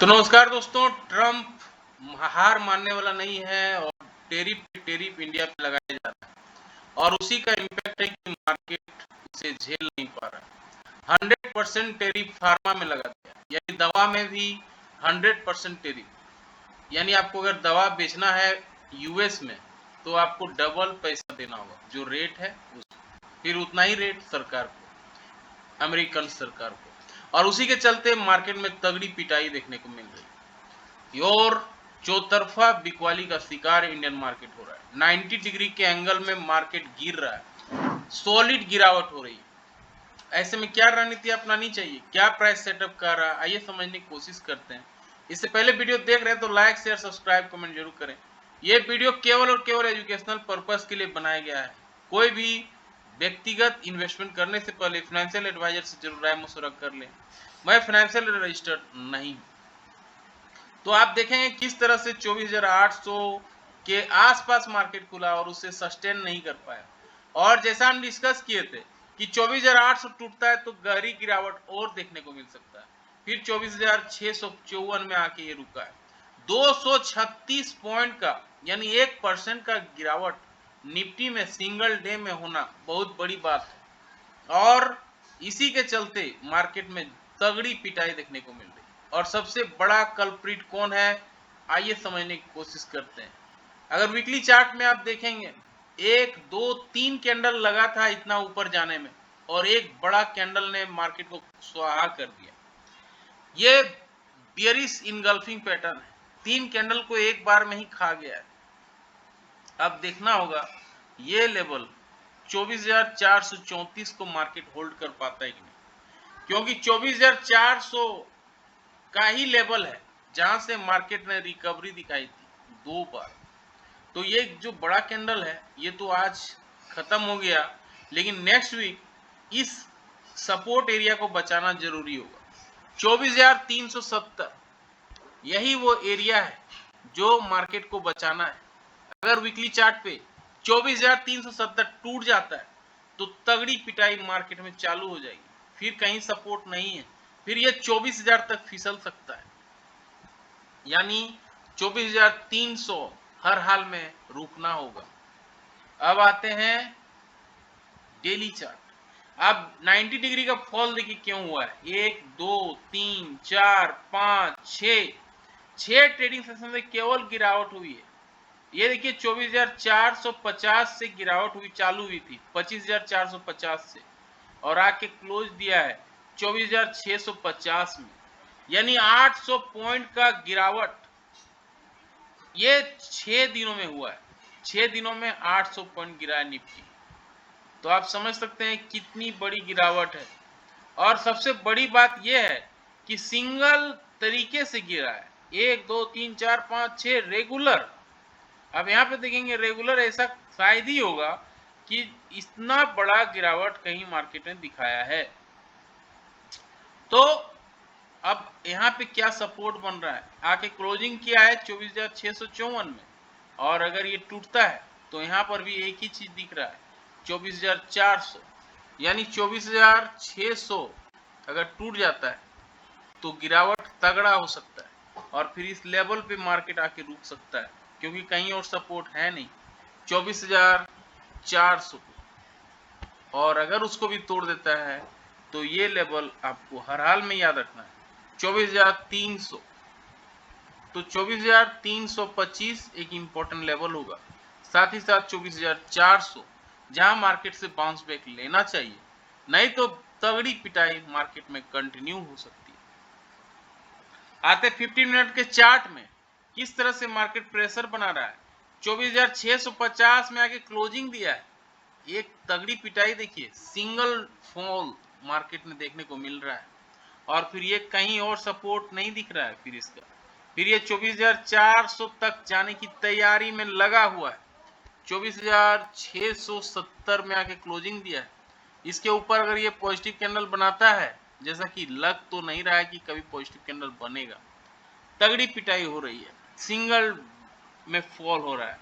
तो नमस्कार दोस्तों, ट्रम्प हार मानने वाला नहीं है और टेरिफ इंडिया पे लगाया जा रहा है और उसी का इम्पैक्ट है कि मार्केट इसे झेल नहीं पा रहा। 100% टेरिफ फार्मा में लगा दिया, यानी दवा में भी 100% टेरिफ। यानी आपको अगर दवा बेचना है यूएस में तो आपको डबल पैसा देना होगा, जो रेट है फिर उतना ही रेट सरकार को, अमेरिकन सरकार को। और उसी के चलते मार्केट में तगड़ी पिटाई देखने को मिल रही है और चौतरफा बिकवाली का शिकार इंडियन मार्केट हो रहा है। 90 डिग्री के एंगल में मार्केट गिर रहा है, सॉलिड गिरावट हो रही है। ऐसे में क्या रणनीति अपनानी चाहिए, क्या प्राइस सेटअप कर रहा है, आइए समझने की कोशिश करते हैं। इससे पहले वीडियो देख रहे हैं तो लाइक शेयर सब्सक्राइब कमेंट जरूर करें। यह वीडियो केवल और केवल एजुकेशनल पर्पस के लिए बनाया गया है। कोई भी व्यक्तिगत इन्वेस्टमेंट करने से पहले फाइनेंशियल एडवाइजर से जरूर राय मशवरा कर लें। मैं फाइनेंशियल रजिस्टर्ड नहीं हूं। तो आप देखेंगे किस तरह से 24,800 के आसपास मार्केट खुला और उसे सस्टेन नहीं कर पाया। और जैसा हम डिस्कस किए थे कि 24,800 टूटता है तो गहरी गिरावट और देखने को मिल सकता है। फिर 24,654 में आके ये रुका है। 236 पॉइंट का यानी 1% का गिरावट निफ्टी में सिंगल डे में होना बहुत बड़ी बात है और इसी के चलते मार्केट में तगड़ी पिटाई देखने को मिल रही है। और सबसे बड़ा कल्प्रिट कौन है, आइए समझने की कोशिश करते हैं। अगर वीकली चार्ट में आप देखेंगे 1 2 3 कैंडल लगा था इतना ऊपर जाने में और एक बड़ा कैंडल ने मार्केट को स्वाहा कर दिया। ये बियरिश इनगल्फिंग पैटर्न है, 3 कैंडल को एक बार में ही खा गया है। अब देखना होगा ये लेवल 24,434 को मार्केट होल्ड कर पाता है कि नहीं, क्योंकि 24,400 का ही लेवल है जहां से मार्केट ने रिकवरी दिखाई थी 2 बार। तो ये जो बड़ा कैंडल है ये तो आज खत्म हो गया, लेकिन नेक्स्ट वीक इस सपोर्ट एरिया को बचाना जरूरी होगा। 24,370 यही वो एरिया है जो मार्केट को बचाना है। अगर वीकली चार्ट पे 24,370 टूट जाता है तो तगड़ी पिटाई मार्केट में चालू हो जाएगी। फिर कहीं सपोर्ट नहीं है, फिर ये 24,000 तक फिसल सकता है, यानी 24,300 हर हाल में रुकना होगा। अब आते हैं डेली चार्ट। अब 90 डिग्री का फॉल देखिए क्यों हुआ है। 1 2 3 4 5 6 ट्रेडिंग सेशन में केवल गिरावट हुई है। ये देखिए 24,450 से गिरावट हुई, चालू हुई थी 25,450 से और आके क्लोज दिया है 24,650 में, यानी 800 पॉइंट का गिरावट ये 6 दिनों में हुआ है। 6 दिनों में 800 पॉइंट गिरा है निफ्टी। तो आप समझ सकते हैं कितनी बड़ी गिरावट है। और सबसे बड़ी बात यह है कि सिंगल तरीके से गिरा है, 1 2 3 4 5 6 रेगुलर। अब यहाँ पे देखेंगे रेगुलर ऐसा शायद ही होगा कि इतना बड़ा गिरावट कहीं मार्केट ने दिखाया है। तो अब यहाँ पे क्या सपोर्ट बन रहा है, आके क्लोजिंग किया है 24,654 में और अगर ये टूटता है तो यहाँ पर भी एक ही चीज दिख रहा है 24,400, यानी 24,600 अगर टूट जाता है तो गिरावट तगड़ा हो सकता है और फिर इस लेवल पे मार्केट आके रुक सकता है, क्योंकि कहीं और सपोर्ट है नहीं 24,400 को। और अगर उसको भी तोड़ देता है तो ये लेवल आपको हर हाल में याद रखना है 24,300। तो 24,325 एक इंपॉर्टेंट लेवल होगा, साथ ही साथ 24,400 जहां मार्केट से बाउंस बैक लेना चाहिए, नहीं तो तगड़ी पिटाई मार्केट में कंटिन्यू हो सकती है। आते 15 मिनट के चार्ट में किस तरह से मार्केट प्रेशर बना रहा है। 24,650 में आके क्लोजिंग दिया है, एक तगड़ी पिटाई देखिए, सिंगल फॉल मार्केट में देखने को मिल रहा है और फिर ये कहीं और सपोर्ट नहीं दिख रहा है। फिर ये 24,400 तक जाने की तैयारी में लगा हुआ है। 24,670 में आके क्लोजिंग दिया है। इसके ऊपर अगर ये पॉजिटिव कैंडल बनाता है, जैसा कि लग तो नहीं रहा है कि कभी पॉजिटिव कैंडल बनेगा, तगड़ी पिटाई हो रही है, सिंगल में फॉल हो रहा है,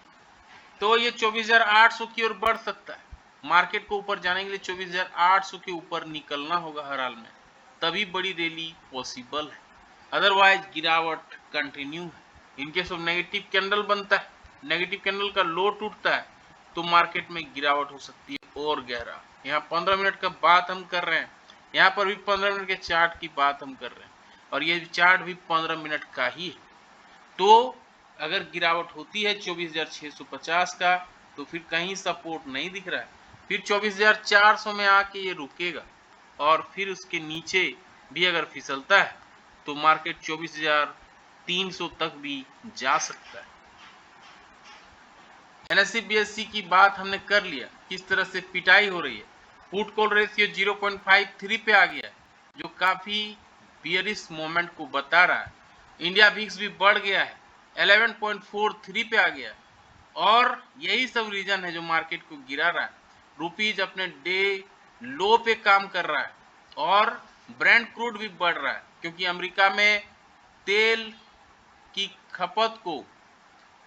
तो ये 24,800 की ओर बढ़ सकता है। मार्केट को ऊपर जाने के लिए 24,800 के ऊपर निकलना होगा हर हाल में, तभी बड़ी रैली पॉसिबल है। अदरवाइज गिरावट कंटिन्यू है। इनकेस ऑफ नेगेटिव कैंडल बनता है, नेगेटिव कैंडल का लो टूटता है, तो मार्केट में गिरावट हो सकती है और गहरा। यहाँ 15 मिनट का बात हम कर रहे हैं, यहाँ पर भी 15 मिनट के चार्ट की बात हम कर रहे हैं, और ये चार्ट भी 15 मिनट का ही है। तो अगर गिरावट होती है 24,650 का, तो फिर कहीं सपोर्ट नहीं दिख रहा है, फिर 24,400 में आके ये रुकेगा, और फिर उसके नीचे भी अगर फिसलता है तो मार्केट 24,300 तक भी जा सकता है। एनएससी बीएससी की बात हमने कर लिया, किस तरह से पिटाई हो रही है। पुट कॉल रेशियो 0.53 पे आ गया है, जो काफी बियरिश मोमेंट को बता रहा है। इंडिया विक्स भी बढ़ गया है, 11.43 पे आ गया है, और यही सब रीजन है जो मार्केट को गिरा रहा है। रुपीज अपने डे लो पे काम कर रहा है, और ब्रेंट क्रूड भी बढ़ रहा है, क्योंकि अमेरिका में तेल की खपत को,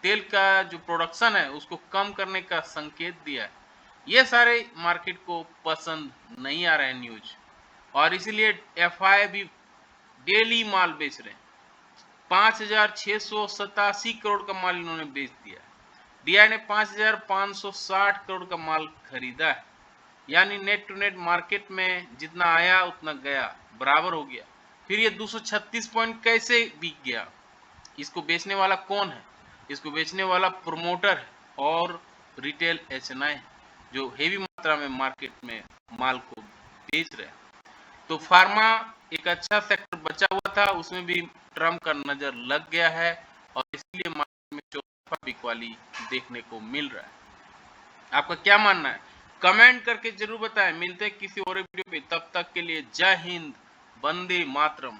तेल का जो प्रोडक्शन है उसको कम करने का संकेत दिया है। ये सारे मार्केट को पसंद नहीं आ रहे हैं न्यूज, और इसीलिए एफआई भी डेली माल बेच रहे हैं। 5,687 करोड़ का माल इन्होंने बेच दिया है। डीआई ने 5,560 करोड़ का माल खरीदा है, यानी नेट टू नेट मार्केट में जितना आया उतना गया, बराबर हो गया। फिर ये 236 पॉइंट कैसे बिक गया? इसको बेचने वाला कौन है? इसको बेचने वाला प्रोमोटर है और रिटेल एचएनआई है, जो हेवी मात्रा में मार्केट में माल को बेच रहे हैं। तो फार्मा एक अच्छा सेक्टर बचा हुआ था, उसमें भी ट्रम्प का नजर लग गया है, और इसलिए मार्केट में चौतरफा बिकवाली देखने को मिल रहा है। आपका क्या मानना है? कमेंट करके जरूर बताएं। मिलते हैं किसी और वीडियो पे, तब तक के लिए जय हिंद, वंदे मातरम।